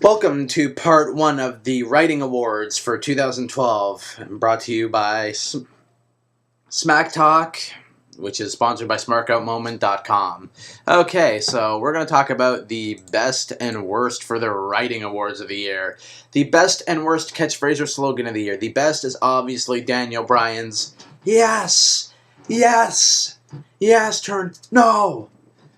Welcome to part one of the Writing Awards for 2012, brought to you by Smack Talk, which is sponsored by SmarkOutMoment.com. Okay, so we're going to talk about the best and worst for the Writing Awards of the year. The best and worst catchphrase or slogan of the year. The best is obviously Daniel Bryan's "Yes! Yes! Yes!" turn. No!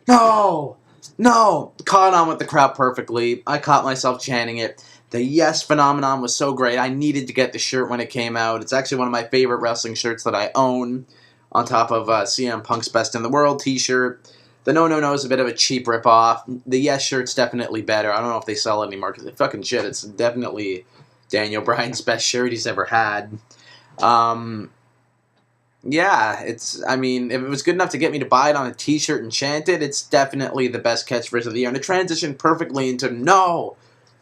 No! No! Caught on with the crowd perfectly. I caught myself chanting it. The yes phenomenon was so great. I needed to get the shirt when it came out. It's actually one of my favorite wrestling shirts that I own, on top of CM Punk's Best in the World t-shirt. The No No No is a bit of a cheap ripoff. The yes shirt's definitely better. I don't know if they sell it anymore because they fucking shit. It's definitely Daniel Bryan's best shirt he's ever had. Yeah, I mean, if it was good enough to get me to buy it on a t-shirt and chant it, it's definitely the best catchphrase of the year. And it transitioned perfectly into no,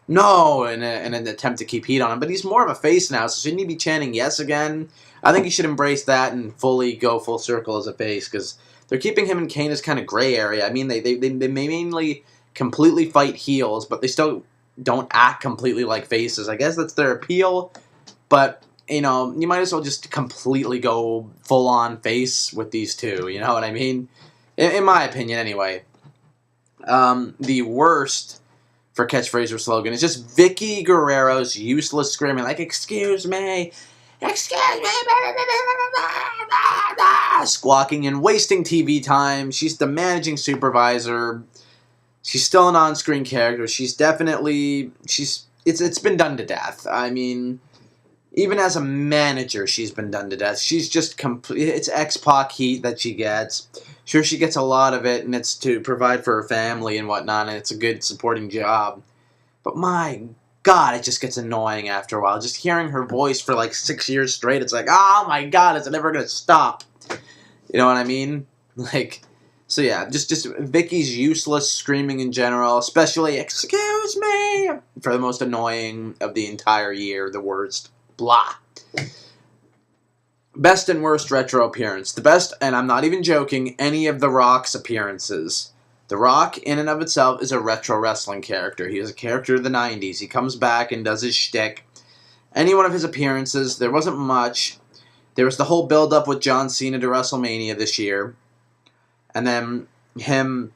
in an attempt to keep heat on him. But he's more of a face now, so shouldn't he be chanting yes again? I think he should embrace that and fully go full circle as a face, because they're keeping him and Kane as kind of gray area. I mean, they mainly completely fight heels, but they still don't act completely like faces. I guess that's their appeal, but you know, you might as well just completely go full-on face with these two, you know what I mean? In my opinion, anyway. The worst for catchphrase or slogan is just Vicky Guerrero's useless screaming, like, excuse me, squawking and wasting TV time. She's the managing supervisor. She's still an on-screen character. She's definitely, it's been done to death. I mean, even as a manager, she's been done to death. She's just it's X-Pac heat that she gets. Sure, she gets a lot of it, and it's to provide for her family and whatnot, and it's a good supporting job. But my God, it just gets annoying after a while. Just hearing her voice for like 6 years straight, it's like, oh my God, is it never going to stop? You know what I mean? Like, so yeah, just Vicky's useless screaming in general, especially, excuse me, for the most annoying of the entire year, the worst. Blah. Best and worst retro appearance. The best, and I'm not even joking, any of The Rock's appearances. The Rock, in and of itself, is a retro wrestling character. He is a character of the 90s. He comes back and does his shtick. Any one of his appearances, there wasn't much. There was the whole build-up with John Cena to WrestleMania this year. And then him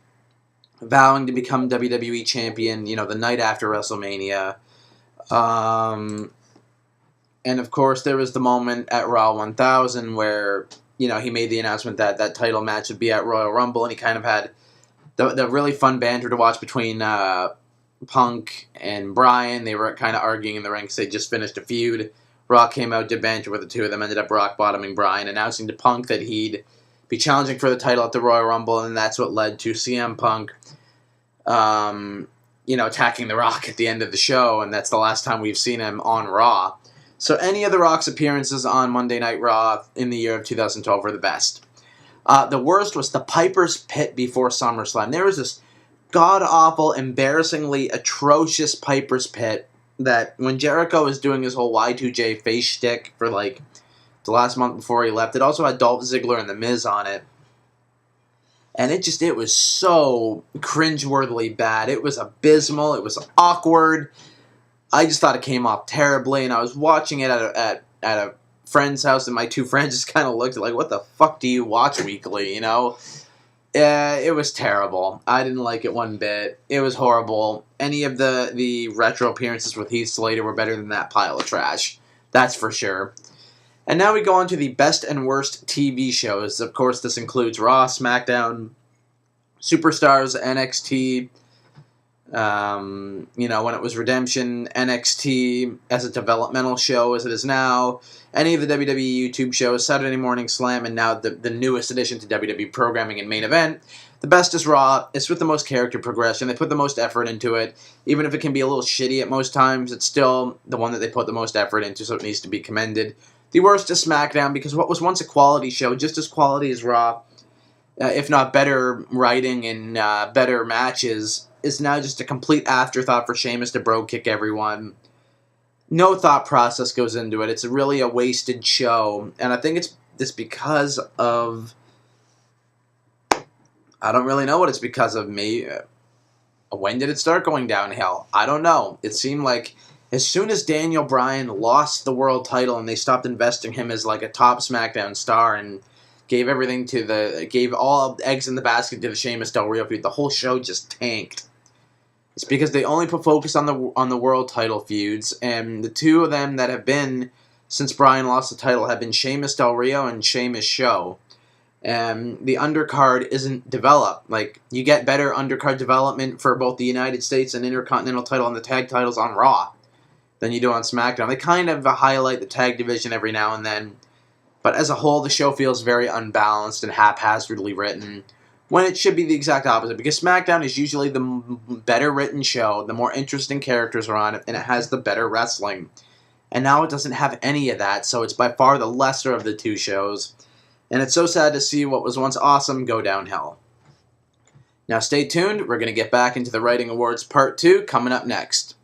vowing to become WWE champion, you know, the night after WrestleMania. And, of course, there was the moment at Raw 1000 where, you know, he made the announcement that that title match would be at Royal Rumble, and he kind of had the really fun banter to watch between Punk and Bryan. They were kind of arguing in the ring because they just finished a feud. Rock came out, did banter with the two of them, ended up rock-bottoming Bryan, announcing to Punk that he'd be challenging for the title at the Royal Rumble, and that's what led to CM Punk, you know, attacking The Rock at the end of the show, and that's the last time we've seen him on Raw. So any of The Rock's appearances on Monday Night Raw in the year of 2012 were the best. The worst was the Piper's Pit before SummerSlam. There was this god-awful, embarrassingly atrocious Piper's Pit that when Jericho was doing his whole Y2J face shtick for like the last month before he left, it also had Dolph Ziggler and The Miz on it. And it was so cringeworthily bad. It was abysmal. It was awkward. I just thought it came off terribly, and I was watching it at a friend's house, and my two friends just kind of looked like, what the fuck do you watch weekly, you know? It was terrible. I didn't like it one bit. It was horrible. Any of the retro appearances with Heath Slater were better than that pile of trash. That's for sure. And now we go on to the best and worst TV shows. Of course, this includes Raw, SmackDown, Superstars, NXT, you know, when it was Redemption, NXT as a developmental show as it is now, any of the WWE YouTube shows, Saturday Morning Slam, and now the newest addition to WWE programming and Main Event. The best is Raw. It's with the most character progression. They put the most effort into it. Even if it can be a little shitty at most times, it's still the one that they put the most effort into, so it needs to be commended. The worst is SmackDown, because what was once a quality show, just as quality as Raw, if not better writing and better matches, is now just a complete afterthought for Sheamus to bro kick everyone. No thought process goes into it. It's really a wasted show. And I think it's because of... I don't really know what it's because of. When did it start going downhill? I don't know. It seemed like as soon as Daniel Bryan lost the world title and they stopped investing him as like a top SmackDown star and gave all eggs in the basket to the Sheamus Del Rio feud, the whole show just tanked. It's because they only put focus on the world title feuds, and the two of them that have been since Bryan lost the title have been Sheamus Del Rio and Sheamus Show. And the undercard isn't developed. Like, you get better undercard development for both the United States and Intercontinental title and the tag titles on Raw than you do on SmackDown. They kind of highlight the tag division every now and then, but as a whole, the show feels very unbalanced and haphazardly written, when it should be the exact opposite, because SmackDown is usually the better written show, the more interesting characters are on it, and it has the better wrestling. And now it doesn't have any of that, so it's by far the lesser of the two shows, and it's so sad to see what was once awesome go downhill. Now stay tuned, we're going to get back into the Writing Awards Part 2 coming up next.